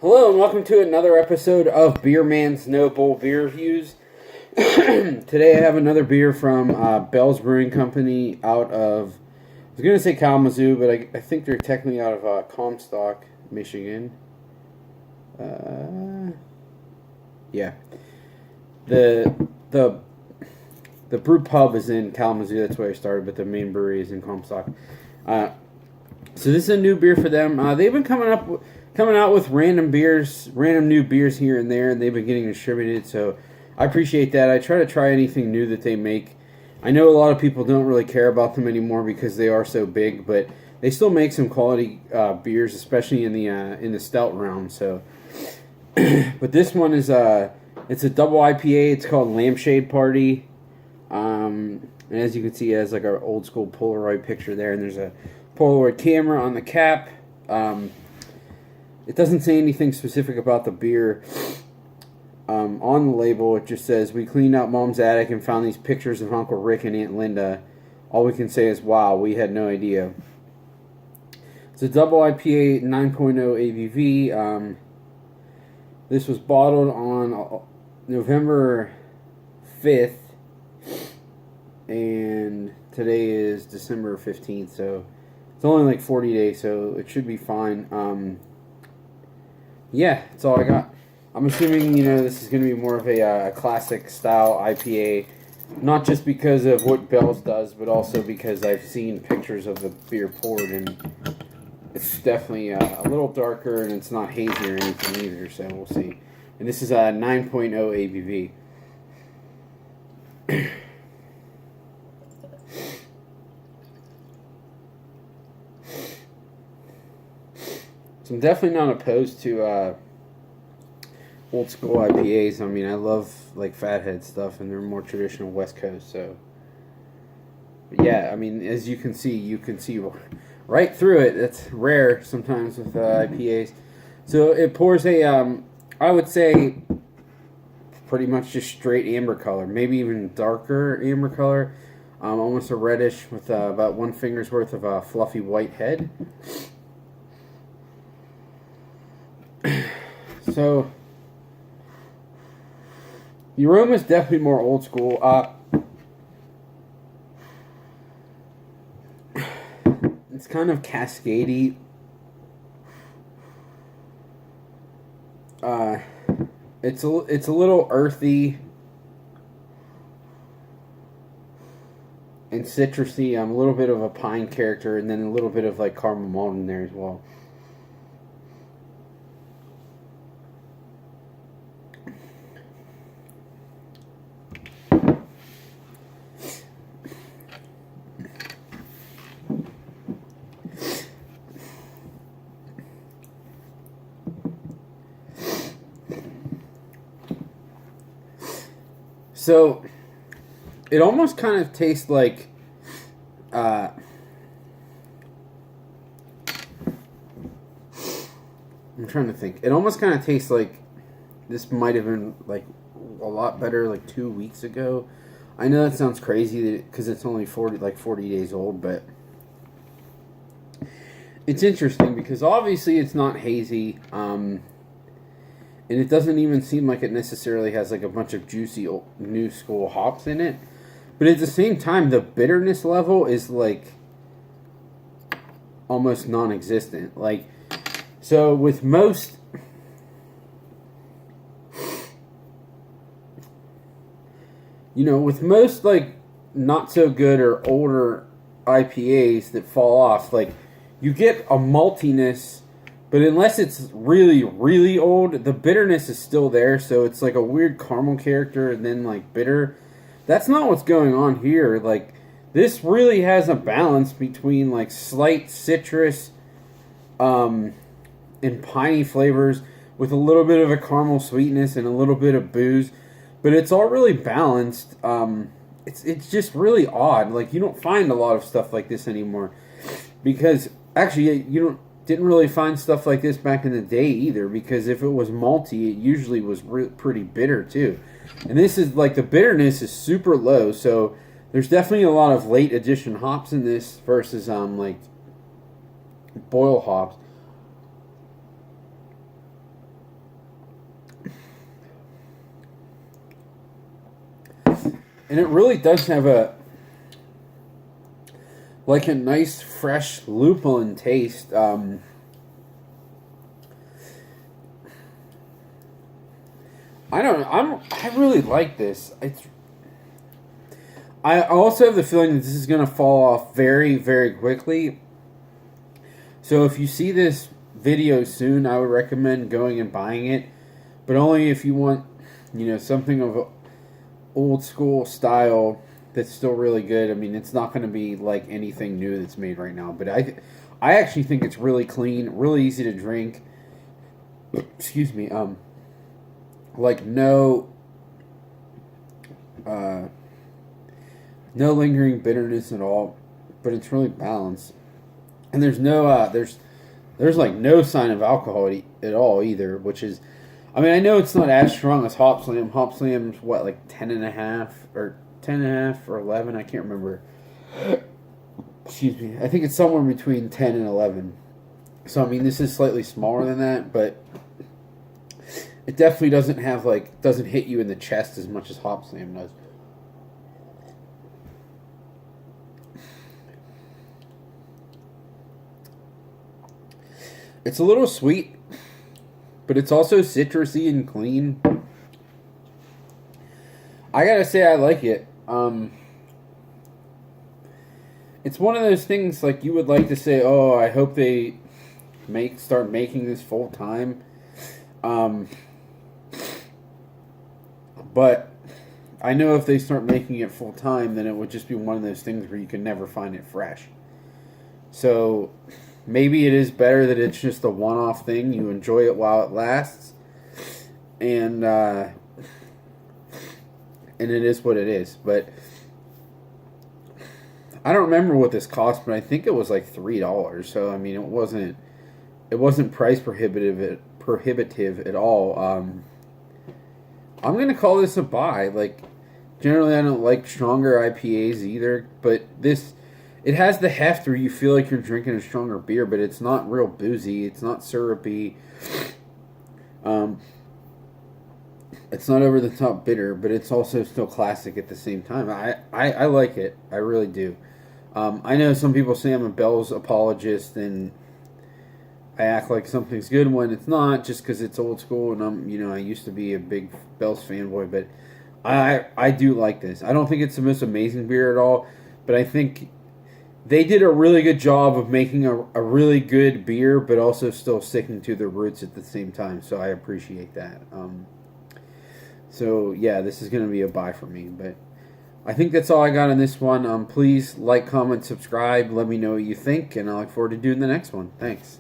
Hello and welcome to another episode of Beer Man's Noble Beer Reviews. Today I have another beer from Bell's Brewing Company out of, I was going to say Kalamazoo, but I think they're technically out of Comstock, Michigan. Yeah. The brew pub is in Kalamazoo, that's where I started, but the main brewery is in Comstock. So this is a new beer for them. They've been coming out with random new beers here and there, and they've been getting distributed. So I appreciate that. I try to try anything new that they make. I know a lot of people don't really care about them anymore because they are so big, but they still make some quality beers, especially in the stout realm. So, but this one is it's a double IPA. It's called Lampshade Party. And as you can see, it has like our old school Polaroid picture there, and there's a Polaroid camera on the cap. It doesn't say anything specific about the beer. On the label, it just says, "We cleaned out Mom's attic and found these pictures of Uncle Rick and Aunt Linda. All we can say is, wow, we had no idea." It's a double IPA, 9.0 ABV. This was bottled on November 5th. And today is December 15th, so it's only like 40 days, so it should be fine. Yeah, that's all I got. I'm assuming, this is going to be more of a classic style IPA, not just because of what Bell's does, but also because I've seen pictures of the beer poured, and it's definitely a little darker, and it's not hazy or anything either, so we'll see. And this is a 9.0 ABV. So I'm definitely not opposed to old school IPAs. I mean, I love like Fathead stuff, and they're more traditional West Coast. So, but yeah, I mean, as you can see right through it. That's rare sometimes with IPAs. So it pours I would say, pretty much just straight amber color, maybe even darker amber color, almost a reddish with about one finger's worth of a fluffy white head. So, the aroma is definitely more old school. It's kind of cascadey. It's a little earthy and citrusy. A little bit of a pine character, and then a little bit of like caramel malt in there as well. So, it almost kind of tastes like, I'm trying to think. It almost kind of tastes like this might have been like a lot better like 2 weeks ago. I know that sounds crazy because it's only 40 days old, but it's interesting because obviously it's not hazy. And it doesn't even seem like it necessarily has like a bunch of juicy new school hops in it. But at the same time, the bitterness level is like almost non-existent. Like, so with most like not so good or older IPAs that fall off, like you get a maltiness. But unless it's really, really old, the bitterness is still there, so it's like a weird caramel character and then like bitter. That's not what's going on here. Like, this really has a balance between like slight citrus and piney flavors with a little bit of a caramel sweetness and a little bit of booze. But it's all really balanced. It's just really odd. Like, you don't find a lot of stuff like this anymore. Because, actually, didn't really find stuff like this back in the day either, because if it was malty, it usually was pretty bitter too. And this is like, the bitterness is super low, so there's definitely a lot of late addition hops in this versus like boil hops. And it really does have a nice fresh lupulin taste. I don't know. I really like this. I also have the feeling that this is going to fall off very, very quickly. So if you see this video soon, I would recommend going and buying it, but only if you want, something of a old school style that's still really good. I mean, it's not going to be like anything new that's made right now, but I actually think it's really clean, really easy to drink. Excuse me. Like no lingering bitterness at all, but it's really balanced. And there's no there's like no sign of alcohol at all either, which is, I mean, I know it's not as strong as Hop Slam. Hop Slam's what, like 10.5 or 10.5 or 11, I can't remember. Excuse me. I think it's somewhere between 10 and 11. So I mean, this is slightly smaller than that, but it definitely doesn't hit you in the chest as much as Hop Slam does. It's a little sweet, but it's also citrusy and clean. I gotta say, I like it. It's one of those things like you would like to say, oh, I hope they start making this full time. But I know if they start making it full time, then it would just be one of those things where you can never find it fresh. So maybe it is better that it's just a one-off thing. You enjoy it while it lasts, and it is what it is. But I don't remember what this cost, but I think it was like $3. So I mean, it wasn't price prohibitive at all. I'm gonna call this a buy. Like, generally, I don't like stronger IPAs either, but it has the heft where you feel like you're drinking a stronger beer, but it's not real boozy. It's not syrupy. It's not over the top bitter, but it's also still classic at the same time. I like it. I really do. I know some people say I'm a Bell's apologist, and I act like something's good when it's not, just because it's old school, and I used to be a big Bell's fanboy, but I do like this. I don't think it's the most amazing beer at all, but I think they did a really good job of making a really good beer, but also still sticking to their roots at the same time, so I appreciate that. So yeah, this is going to be a buy for me, but I think that's all I got on this one. Please like, comment, subscribe, let me know what you think, and I look forward to doing the next one. Thanks.